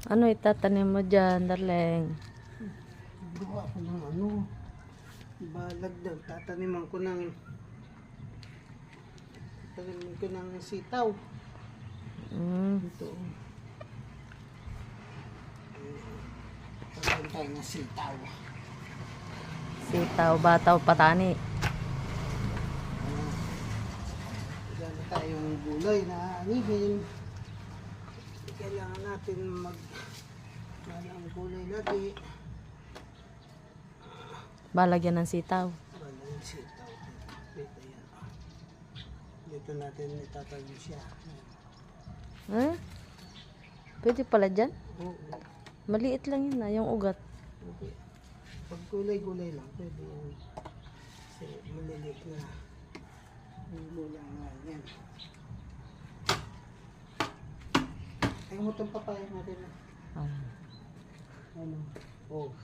Ano itatanim mo dyan, darling? Gawa ko ng balag daw. Tataniman ko ng sitaw. Ito. Pagkain tayo ng sitaw. Sitaw, bataw, patani. Dami tayong gulay na anihin. Kailangan natin ang gulay lagi. Balagyan ng sitaw. Walang sitaw. Dito yan. Dito natin itatago siya. Eh? Pwede pala dyan? Oo. Maliit lang yun yung ugat. Okay. Pag gulay-gulay lang, pwede yan. Kasi maliliit na. Gulay na yan. Ay mo itong papaya natin. Ano? Oh.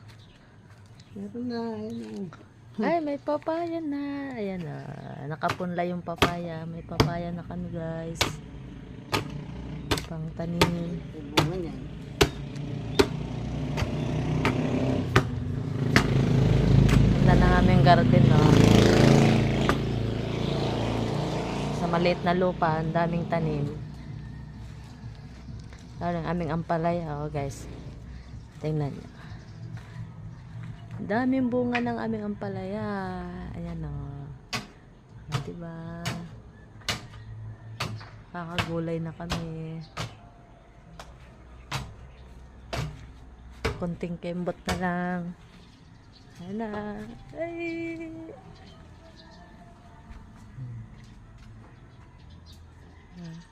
Meron na. Ayun. Ay, may papaya na. Ayan na. Nakapunla yung papaya. May papaya na kami, guys. Pang tanim. Yung bunga niyan. Ganda na aming garden, no? Sa maliit na lupa, ang daming tanim. Lalo ang aming ampalaya, oh, guys. Tingnan nyo. Daming bunga ng aming ampalaya. Ayan, oh. Diba? Kakagulay na kami. Konting kembot na lang. Ayan na. Ay! Ayan.